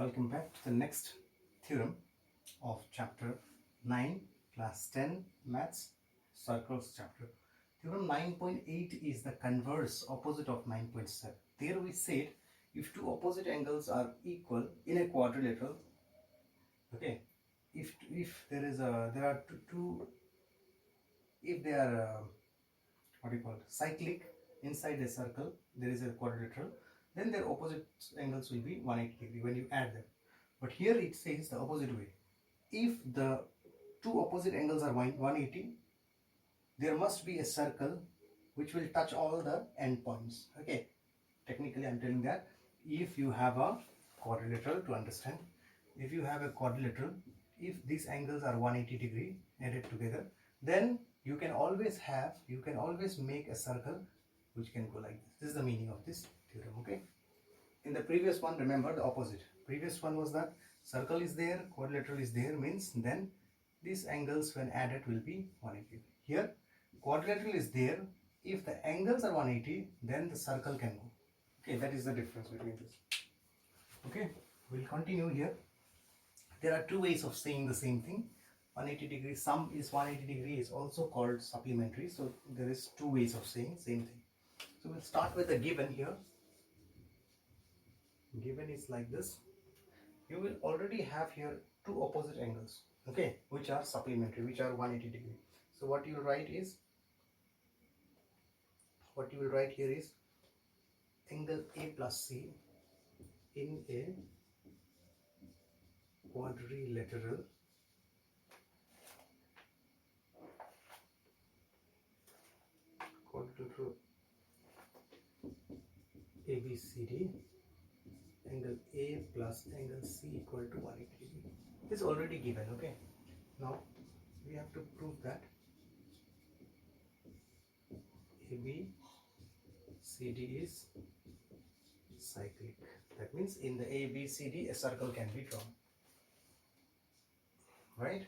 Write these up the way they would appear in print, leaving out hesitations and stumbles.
Welcome back to the next theorem of chapter 9 class 10 maths circles chapter. Theorem 9.8 is the converse opposite of 9.7. There we said if two opposite angles are equal in a quadrilateral, okay, if there are two if they are what do you call it, cyclic inside a circle, there is a quadrilateral, then their opposite angles will be 180 degree when you add them. But here it says the opposite way. If the two opposite angles are 180, there must be a circle which will touch all the endpoints. Okay, technically I'm telling that if you have a quadrilateral, to understand, if you have a quadrilateral, if these angles are 180 degree added together, then you can always make a circle which can go like this. This is the meaning of this theorem. Okay, in the previous one, remember the opposite. Previous one was that circle is there, quadrilateral is there, means then these angles when added will be 180. Here quadrilateral is there, if the angles are 180, then the circle can go. Okay, that is the difference between this. Okay, we'll continue here. There are two ways of saying the same thing. 180 degree, sum is 180 degree is also called supplementary. So there is two ways of saying same thing. So we'll start with the given here. Given is like this. You will already have here two opposite angles, okay, which are supplementary, which are 180 degree. So what you will write here is angle A plus C in a quadrilateral ABCD, angle A plus angle C equal to 180 degree. This is already given. Okay, now we have to prove that ABCD is cyclic. That means in the ABCD a circle can be drawn. Right?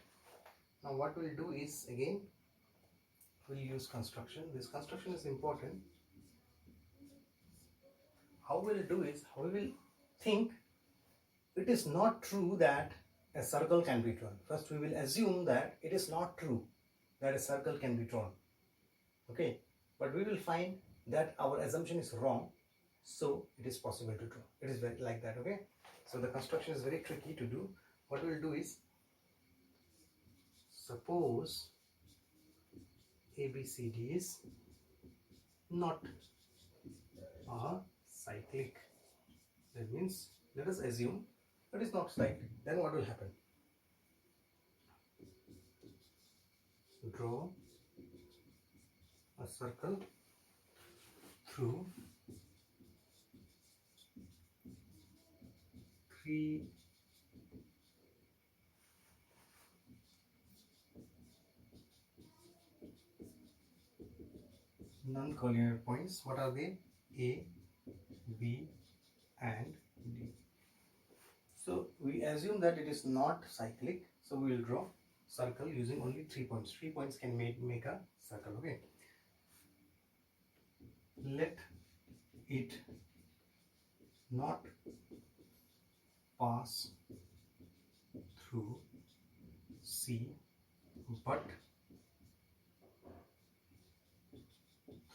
Now what we'll do is, again, we'll use construction. This construction is important. How we'll do is, we will think it is not true that a circle can be drawn. First we will assume that it is not true that a circle can be drawn. Okay, but we will find that our assumption is wrong, so it is possible to draw. It is very like that. Okay, so the construction is very tricky to do. What we will do is, suppose ABCD is not a cyclic. That means, let us assume it is not cyclic. Then what will happen? Draw a circle through three non-collinear points. What are they? A, B and D. So we assume that it is not cyclic, so we will draw circle using only 3 points. 3 points can make a circle. Okay, let it not pass through C but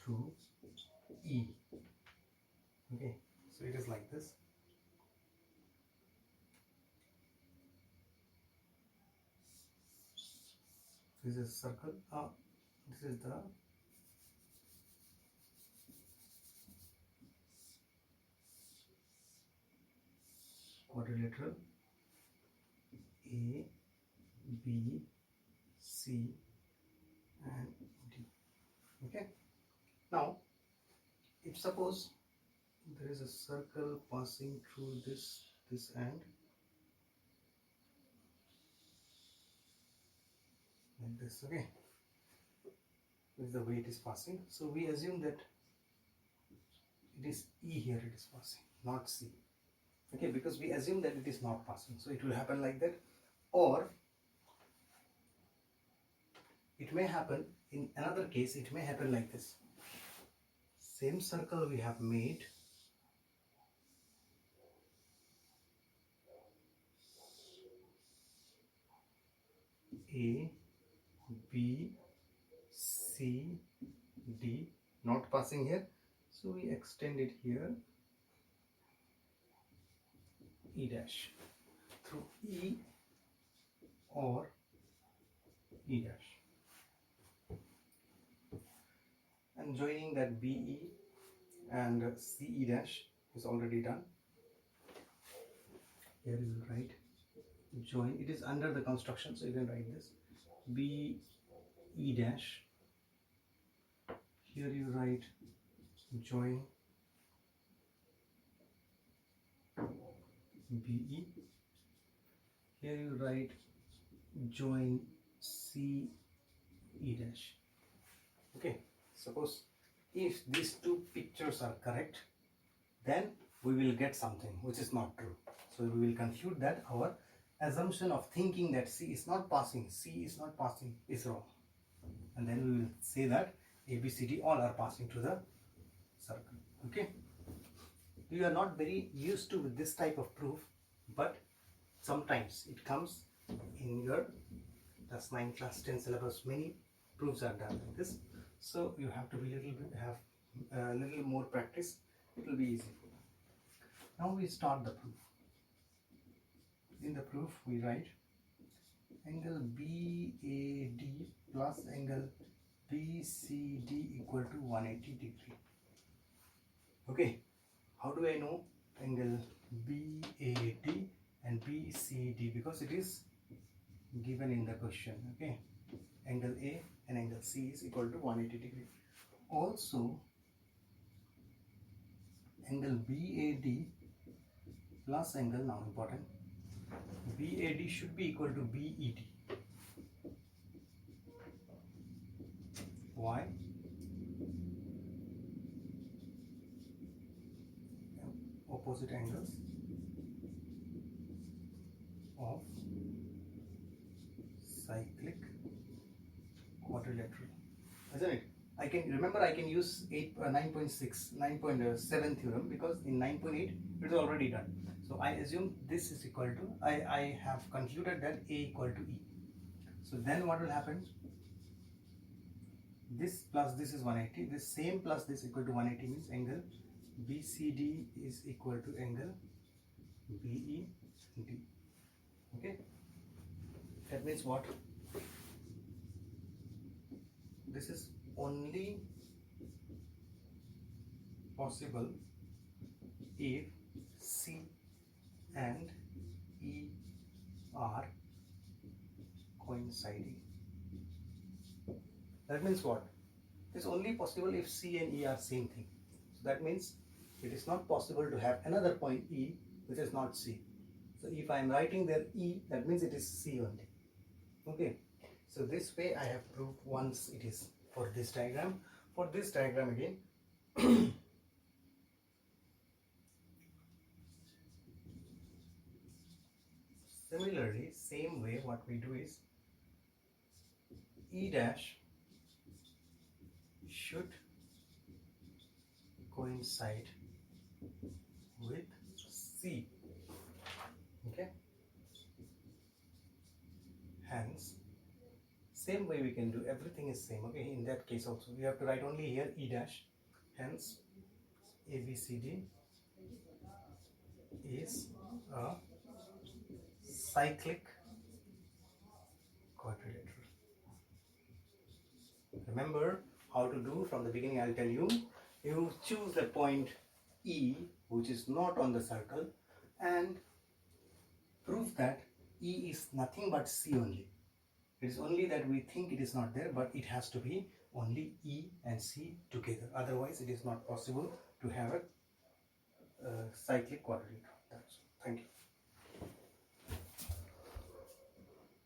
through E. Okay, so it is like this. This is circle. This is the quadrilateral A, B, C and D. Okay, now if suppose there is a circle passing through this end like this. Okay, this is the way it is passing. So we assume that it is E here, it is passing, not C. Okay, because we assume that it is not passing, so it will happen like that. Or it may happen in another case, it may happen like this. Same circle we have made, A, B, C, D, not passing here, so we extend it here, E dash through E or E dash, and joining that BE and CE dash is already done. Here you will write join, it is under the construction, so you can write this BE dash. Here you write join BE. Here you write join CE dash. Okay, suppose if these two pictures are correct, then we will get something which is not true. So we will confute that our assumption of thinking that C is not passing is wrong. And then we will say that A, B, C, D all are passing to the circle. Okay. You are not very used to this type of proof, but sometimes it comes in your class 9, class 10 syllabus. Many proofs are done like this. So you have to be have a little more practice. It will be easy. Now we start the proof. In the proof we write angle BAD plus angle BCD equal to 180 degree. Okay, how do I know angle BAD and BCD? Because it is given in the question. Okay, angle A and angle C is equal to 180 degree. Also, angle BAD plus angle, now important, BAD should be equal to BED. Why? Opposite angles of cyclic quadrilateral, isn't it? I can use 9.7 theorem, because in 9.8 it is already done. So I assume this is equal to, I have concluded that A equal to E. So then what will happen? This plus this is 180, this same plus this equal to 180 means angle BCD is equal to angle BED. Okay, that means what? This is only possible if C and E are coinciding. That means what? It is only possible if C and E are same thing. So that means it is not possible to have another point E which is not C. So if I am writing there E, that means it is C only. Okay. So this way I have proved once it is for this diagram. For this diagram again, similarly, same way what we do is E dash should coincide with C. Okay. Hence, same way we can do, everything is same. Okay, in that case also we have to write only here E dash. Hence, ABCD is a cyclic quadrilateral. Remember how to do from the beginning. I'll tell you. You choose the point E which is not on the circle and prove that E is nothing but C only. It is only that we think it is not there, but it has to be only E and C together. Otherwise, it is not possible to have a cyclic quadrilateral. That's all. Thank you.